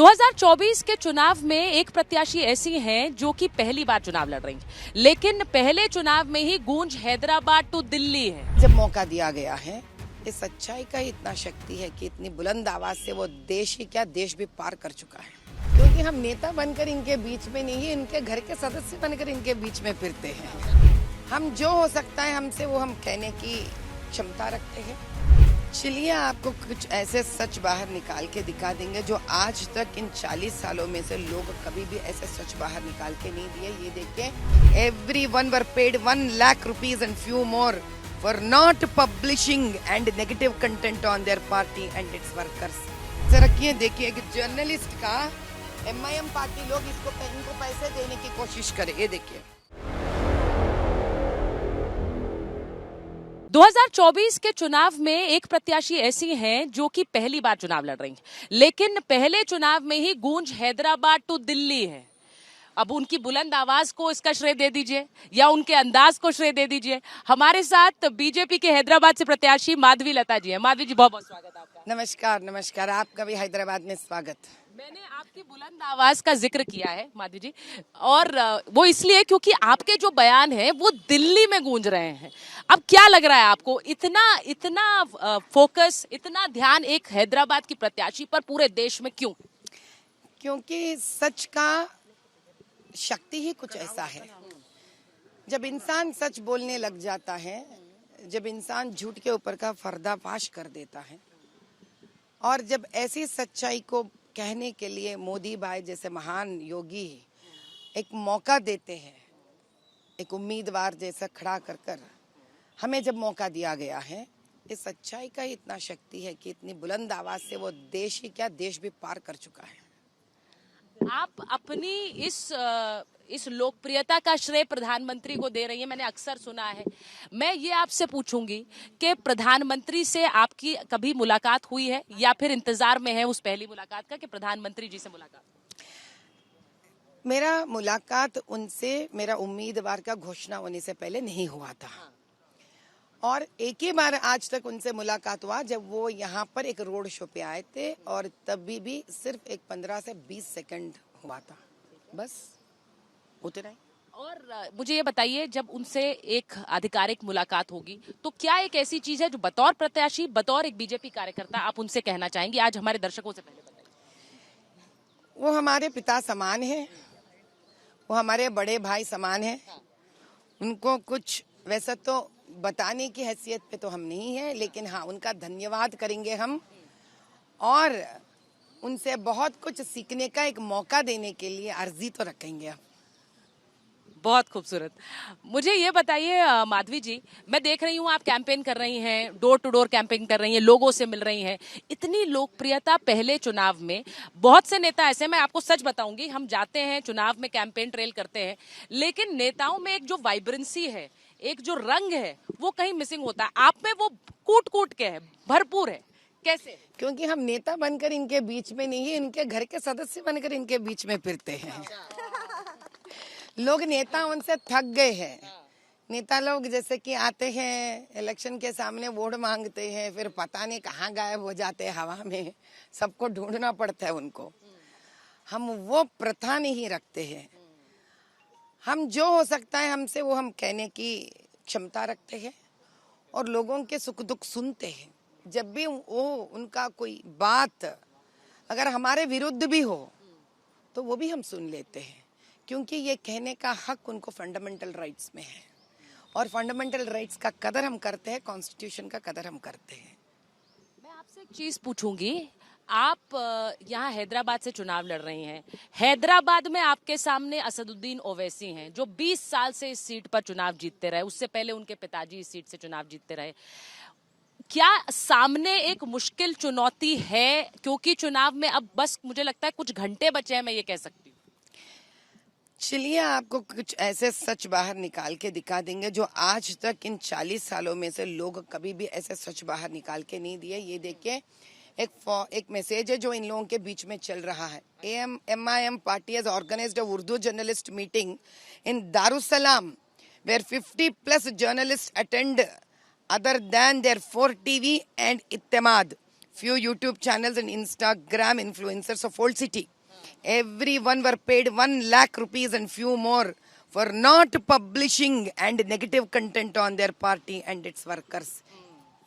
2024 के चुनाव में एक प्रत्याशी ऐसी हैं जो कि पहली बार चुनाव लड़ रही हैं, लेकिन पहले चुनाव में ही गूंज हैदराबाद टू दिल्ली है। जब मौका दिया गया है, इस सच्चाई का इतना शक्ति है कि इतनी बुलंद आवाज से वो देश ही क्या देश भी पार कर चुका है। क्योंकि हम नेता बनकर इनके बीच में नहीं, इनके घर के सदस्य बनकर इनके बीच में फिरते हैं। हम जो हो सकता है हमसे वो हम कहने की क्षमता रखते हैं। चलिए आपको कुछ ऐसे सच बाहर निकाल के दिखा देंगे जो आज तक इन 40 सालों में से लोग कभी भी ऐसे सच बाहर निकाल के नहीं दिए। ये देखिए, everyone were paid 1 lakh rupees and few more for not publishing and negative content on their party and its workers। रखिए, देखिए कि जर्नलिस्ट का MIM पार्टी लोग इनको पैसे देने की कोशिश करे। ये देखिए 2024 के चुनाव में एक प्रत्याशी ऐसी हैं जो कि पहली बार चुनाव लड़ रही हैं, लेकिन पहले चुनाव में ही गूंज हैदराबाद टू दिल्ली है। अब उनकी बुलंद आवाज को इसका श्रेय दे दीजिए या उनके अंदाज को श्रेय दे दीजिए। हमारे साथ बीजेपी के हैदराबाद से प्रत्याशी माधवी लता जी हैं। माधवी जी, बहुत बहुत स्वागत आपका। नमस्कार नमस्कार, आपका भी हैदराबाद में स्वागत। मैंने आपकी बुलंद आवाज का जिक्र किया है माधवी जी, और वो इसलिए क्योंकि आपके जो बयान हैं वो दिल्ली में गूंज रहे हैं। अब क्या लग रहा है आपको, इतना फोकस, इतना ध्यान एक हैदराबाद की प्रत्याशी पर पूरे देश में क्यों? क्योंकि सच का शक्ति ही कुछ ऐसा है। जब इंसान सच बोलने लग जाता है, जब इंसान झूठ के ऊपर का पर्दाफाश कर देता है, और जब ऐसी सच्चाई को कहने के लिए मोदी भाई जैसे महान योगी एक मौका देते हैं, एक उम्मीदवार जैसा खड़ा कर कर हमें जब मौका दिया गया है, इस सच्चाई का इतना शक्ति है कि इतनी बुलंद आवाज से वो देश ही क्या देश भी पार कर चुका है। आप अपनी इस लोकप्रियता का श्रेय प्रधानमंत्री को दे रही हैं, मैंने अक्सर सुना है। मैं ये आपसे पूछूंगी कि प्रधानमंत्री से आपकी कभी मुलाकात हुई है या फिर इंतजार में है उस पहली मुलाकात का कि प्रधानमंत्री जी से मुलाकात? मेरा मुलाकात उनसे मेरा उम्मीदवार का घोषणा होने से पहले नहीं हुआ था, और एक ही बार आज तक उनसे मुलाकात हुआ जब वो यहाँ पर एक रोड शो पे आए थे, और तभी भी सिर्फ एक 15 से 20 सेकंड हुआ था, बस उतना ही। और मुझे ये बताइए, जब उनसे एक आधिकारिक मुलाकात होगी तो क्या एक ऐसी चीज है जो बतौर प्रत्याशी, बतौर एक बीजेपी कार्यकर्ता आप उनसे कहना चाहेंगे आज हमारे दर्शकों से? पहले बताइए। वो हमारे पिता समान है, वो हमारे बड़े भाई समान है। उनको कुछ वैसा तो बताने की हैसियत पे तो हम नहीं है, लेकिन हाँ, उनका धन्यवाद करेंगे हम, और उनसे बहुत कुछ सीखने का एक मौका देने के लिए अर्जी तो रखेंगे हम। बहुत खूबसूरत। मुझे ये बताइए माधवी जी, मैं देख रही हूँ आप कैंपेन कर रही हैं, डोर टू डोर कैंपेन कर रही हैं, लोगों से मिल रही हैं। इतनी लोकप्रियता पहले चुनाव में, बहुत से नेता ऐसे, मैं आपको सच बताऊंगी, हम जाते हैं चुनाव में कैंपेन ट्रेल करते हैं, लेकिन नेताओं में एक जो वाइब्रेंसी है, एक जो रंग है, वो कहीं मिसिंग होता है। आप में वो कूट कूट के है, भरपूर है। कैसे? क्योंकि हम नेता बनकर इनके बीच में नहीं, इनके घर के सदस्य बनकर इनके बीच में फिरते हैं। लोग नेता उनसे थक गए हैं। नेता लोग जैसे कि आते हैं इलेक्शन के सामने वोट मांगते हैं, फिर पता नहीं कहाँ गायब हो जाते हैं हवा में, सबको ढूंढना पड़ता है उनको। हम वो प्रथा नहीं रखते हैं। हम जो हो सकता है हमसे वो हम कहने की क्षमता रखते हैं, और लोगों के सुख दुख सुनते हैं। जब भी वो उनका कोई बात अगर हमारे विरुद्ध भी हो तो वो भी हम सुन लेते हैं, क्योंकि ये कहने का हक उनको फंडामेंटल राइट्स में है, और फंडामेंटल राइट्स का कदर हम करते हैं, कॉन्स्टिट्यूशन का कदर हम करते हैं। मैं आपसे एक चीज पूछूंगी, आप यहाँ हैदराबाद से चुनाव लड़ रही हैं। हैदराबाद में आपके सामने असदुद्दीन ओवैसी हैं जो 20 साल से इस सीट पर चुनाव जीतते रहे, उससे पहले उनके पिताजी इस सीट से चुनाव जीतते रहे। क्या सामने एक मुश्किल चुनौती है, क्योंकि चुनाव में अब बस मुझे लगता है कुछ घंटे बचे हैं, मैं ये कह सकती हूँ? चलिए आपको कुछ ऐसे सच बाहर निकाल के दिखा देंगे जो आज तक इन 40 सालों में से लोग कभी भी ऐसे सच बाहर निकाल के नहीं दिए। ये देखिए, एक मैसेज है जो इन लोगों के बीच में चल रहा है। MIM party has organized a Urdu journalist meeting in Darussalam where 50+ journalists attend other than their 4 TV and Ittemad few YouTube channels and Instagram influencers of Old City. Everyone were paid 1 lakh rupees and few more for not publishing and negative content on their party and its workers.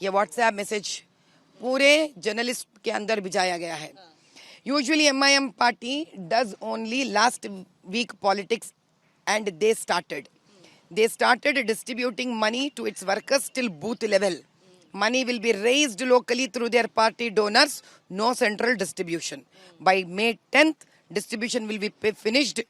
ये WhatsApp message पूरे journalist के अंदर भिजाया गया है. Usually MIM party does only last week politics and they started distributing money to its workers till booth level. Money will be raised locally through their party donors, no central distribution. By May 10th, distribution will be finished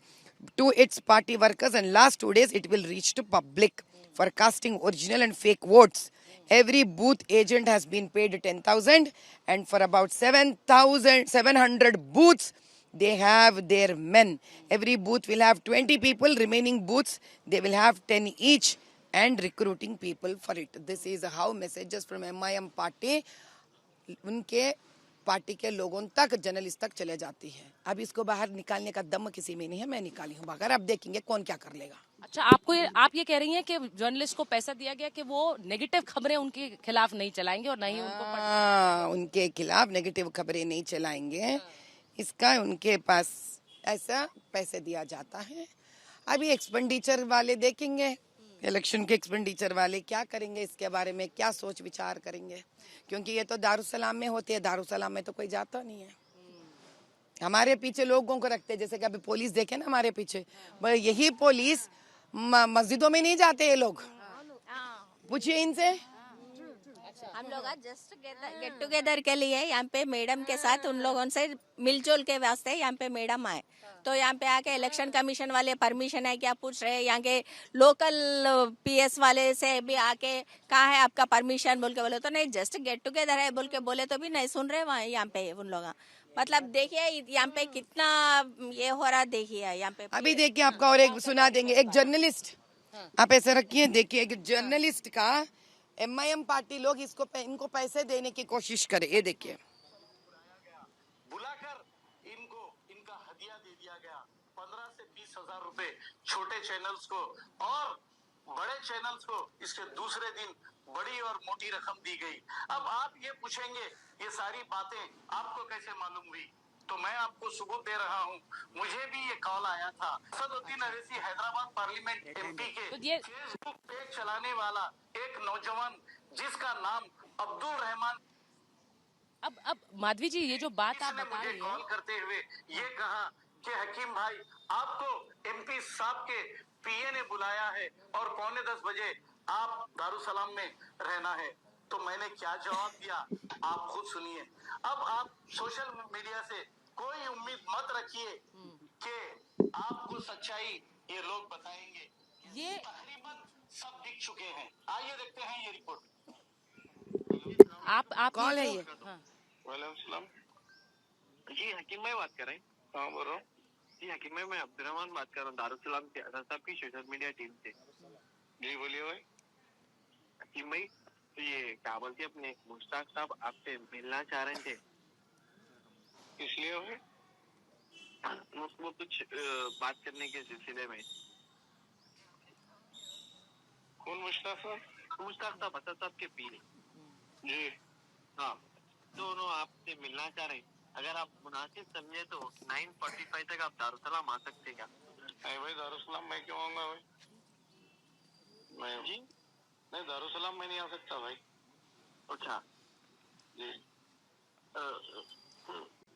to its party workers and last 2 days it will reach to public for casting original and fake votes. Every booth agent has been paid 10,000 and for about 700 booths, they have their men. Every booth will have 20 people. Remaining booths, they will have 10 each and recruiting people for it. This is how messages from MIM party उनके party के लोगों तक journalist तक चले जाती है. अब इसको बाहर निकालने का दम किसी में नहीं है. मैं निकाली हूँ बाहर. अब देखेंगे कौन क्या कर लेगा. अच्छा, आप ये कह रही हैं कि जर्नलिस्ट को पैसा दिया गया कि वो नेगेटिव खबरें उनके खिलाफ नहीं चलाएंगे और नहीं उनको उनके खिलाफ नेगेटिव खबरें नहीं चलाएंगे. इसका उनके पास ऐसा पैसे दिया जाता है. अभी एक्सपेंडिचर वाले देखेंगे, इलेक्शन के एक्सपेंडिचर वाले क्या करेंगे, इसके बारे में क्या सोच विचार करेंगे. क्योंकि ये तो दारुसलाम में होते हैं. दारुसलाम में तो कोई जाता नहीं है. हमारे पीछे लोगों को रखते हैं. जैसे कि अभी पुलिस देखे ना हमारे पीछे, यही पुलिस मस्जिदों में नहीं जाते ये लोग. पूछिए इनसे. हम लोग आज जस्ट गेट टुगेदर के लिए यहाँ पे मैडम के साथ उन लोगों से मिलजुल के वास्ते यहाँ पे मैडम आए. तो यहाँ पे आके इलेक्शन कमीशन वाले परमिशन है क्या पूछ रहे हैं. यहाँ के लोकल पीएस वाले से भी आके कहा है आपका परमिशन बोल के बोले तो नहीं जस्ट गेट टुगेदर है बोल के बोले तो भी नहीं सुन रहे वहाँ यहाँ पे उन लोग. मतलब देखिए यहाँ पे कितना ये हो रहा. देखिए यहाँ पे अभी देखिए आपका और एक सुना देंगे. एक जर्नलिस्ट, आप ऐसे रखिए, देखिए एक जर्नलिस्ट का MIM पार्टी लोग इनको पैसे देने की कोशिश करे. ये देखिए. बुलाकर इनका हदिया दे दिया गया 15 से 20 हजार रुपए छोटे चैनल्स को और बड़े चैनल्स को इसके दूसरे दिन बड़ी और मोटी रकम दी गई. अब आप ये पूछेंगे ये सारी बातें आपको कैसे मालूम हुई, तो मैं आपको सबूत दे रहा हूँ. मुझे भी ये कॉल आया था. असदुद्दीन अवैसी हैदराबाद पार्लियामेंट MP के फेसबुक पेज चलाने वाला एक नौजवान जिसका नाम अब्दुल रहमान. अब माधवी जी ये जो बात आप बता मुझे रही कॉल हैं, करते हुए ये कहा कि हकीम भाई आपको MP साहब के PA ने बुलाया है और 9:45 बजे आप दारुसलाम में रहना है. तो मैंने क्या जवाब दिया आप खुद सुनिए. अब आप सोशल मीडिया से कोई उम्मीद मत रखिए कि आपको सच्चाई ये लोग बताएंगे. ये तकरीबन सब दिख चुके हैं. आइए देखते हैं ये रिपोर्ट. आप कौन है ये? हाँ. वालेकुम. जी हकीम भाई बात कर रहे हैं. हाँ बोल रहा हूँ. जी हकीम भाई मैं अब्दुर्रहमान बात कर रहा हूँ दारुसलाम के साहब की सोशल मीडिया टीम से. जी बोलिए भाई. हकीम भाई तो ये क्या बोलते अपने मुश्ताक साहब आपसे मिलना चाह रहे थे. इसलिए भाई वो कुछ बात करने के सिलसिले में. कौन मुश्ताक साहब? मुश्ताक साहब असद साहब के पीर. जी हाँ दोनों आपसे मिलना चाह रहे हैं. अगर आप मुनासिब समझे तो 9:45 तक आप दारुसलाम आ सकते क्या? नहीं भाई दारुसलाम मैं क्यों आऊंगा भाई. मैं जी नहीं दारुसलाम में नहीं आ सकता भाई. अच्छा जी.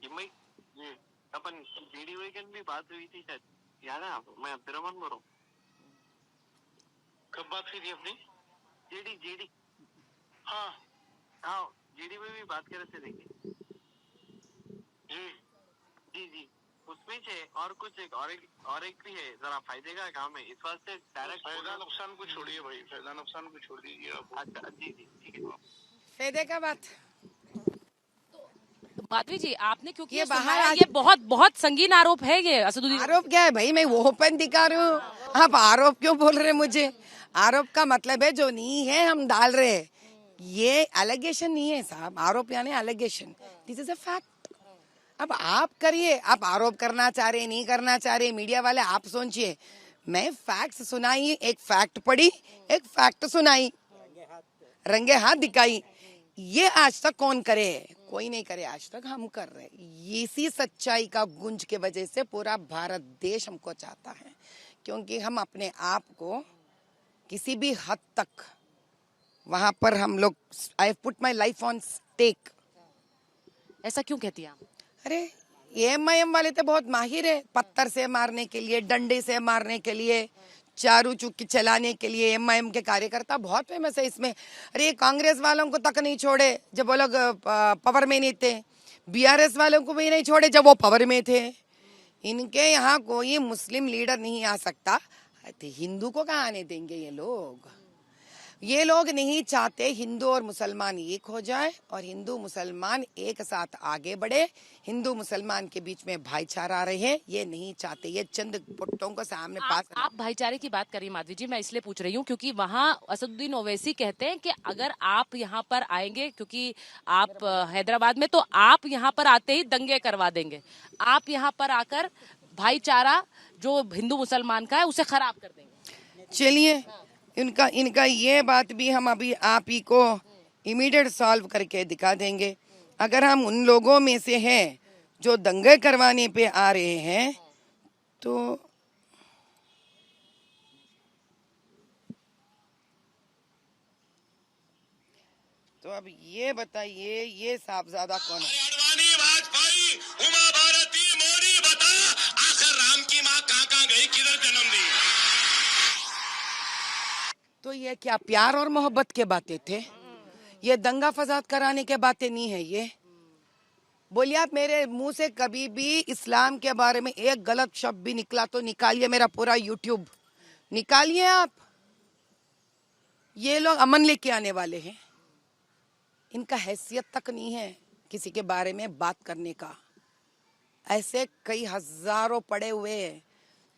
भाई जी अपन GD वीकेंड भी बात हुई थी शायद, याद है आपको? मैं अब्दुर्रहमान बोल रहा हूँ. कब बात की थी अपनी? GD हाँ हाँ GD में भी बात कर रहे थे. देखिए जी उसमें से और कुछ एक भी है जरा फायदे का काम है. इस वास्ते डायरेक्ट फायदा नुकसान को छोड़िए भाई. फायदा नुकसान को छोड़ दीजिए आप. अच्छा जी ठीक है. फायदे का बात. माधवी जी आपने क्योंकि ये ये बाहर सुनाया, आज- ये बहुत बहुत संगीन आरोप है ये असदुद्दीन. आरोप क्या है भाई? मैं वो ओपन दिखा रही हूँ. आप आरोप क्यों बोल रहे हैं मुझे? आरोप का मतलब है जो नहीं है हम डाल रहे हैं. ये एलिगेशन नहीं है साहब. आरोप यानी allegation. This is a fact. अब आप करिए. आप आरोप करना चाह रहे नहीं करना चाह रहे, मीडिया वाले आप सोचिए. मैं फैक्ट्स सुनाई, एक फैक्ट पढ़ी, एक फैक्ट सुनाई, रंगे हाथ दिखाई. ये आज तक कौन करे? कोई नहीं करे आज तक, हम कर रहे हैं। इसी सच्चाई का गुंज के वजह से पूरा भारत देश हमको चाहता है, क्योंकि हम अपने आप को किसी भी हद तक वहां पर हम लोग, I put my life on stake. ऐसा क्यों कहती हैं आप? अरे एमआईएम वाले तो बहुत माहिर है, पत्थर से मारने के लिए, डंडे से मारने के लिए, चारू चुक्की चलाने के लिए एमआईएम के कार्यकर्ता बहुत फेमस है इसमें। अरे कांग्रेस वालों को तक नहीं छोड़े जब वो लोग पावर में नहीं थे, बीआरएस वालों को भी नहीं छोड़े जब वो पावर में थे। इनके यहाँ कोई मुस्लिम लीडर नहीं आ सकता, हिंदू को कहाँ आने देंगे ये लोग? ये लोग नहीं चाहते हिंदू और मुसलमान एक हो जाए और हिंदू मुसलमान एक साथ आगे बढ़े, हिंदू मुसलमान के बीच में भाईचारा रहे, ये नहीं चाहते। ये चंद पुट्टों को सामने पास। आप भाईचारे की बात करिए माधवी जी, मैं इसलिए पूछ रही हूँ क्योंकि वहाँ असदुद्दीन ओवैसी कहते हैं कि अगर आप यहाँ पर आएंगे, क्योंकि आप हैदराबाद में, तो आप यहाँ पर आते ही दंगे करवा देंगे, आप यहाँ पर आकर भाईचारा जो हिंदू मुसलमान का है उसे खराब कर देंगे। चलिए इनका ये बात भी हम अभी आप ही को इमीडिएट सॉल्व करके दिखा देंगे। अगर हम उन लोगों में से हैं जो दंगे करवाने पे आ रहे हैं तो अब ये बताइए ये साहबजादा कौन है? अडवाणी, वाजपेयी, उमा भारती, मोदी, बता आखिर राम की माँ कहाँ गई, किधर जन्म दी? तो ये क्या प्यार और मोहब्बत के बातें थे? ये दंगा फसाद कराने के बातें नहीं है। ये बोलिए, आप मेरे मुंह से कभी भी इस्लाम के बारे में एक गलत शब्द भी निकला तो निकालिए, मेरा पूरा यूट्यूब निकालिए आप। ये लोग अमन लेके आने वाले हैं, इनका हैसियत तक नहीं है किसी के बारे में बात करने का। ऐसे कई हजारों पड़े हुए हैं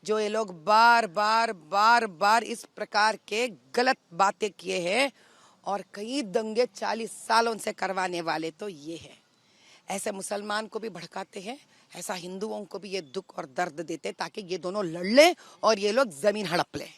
जो ये लोग बार बार इस प्रकार के गलत बातें किए हैं, और कई दंगे 40 सालों से करवाने वाले तो ये है। ऐसे मुसलमान को भी भड़काते हैं, ऐसा हिंदुओं को भी ये दुख और दर्द देते ताकि ये दोनों लड़ लें और ये लोग जमीन हड़प लें।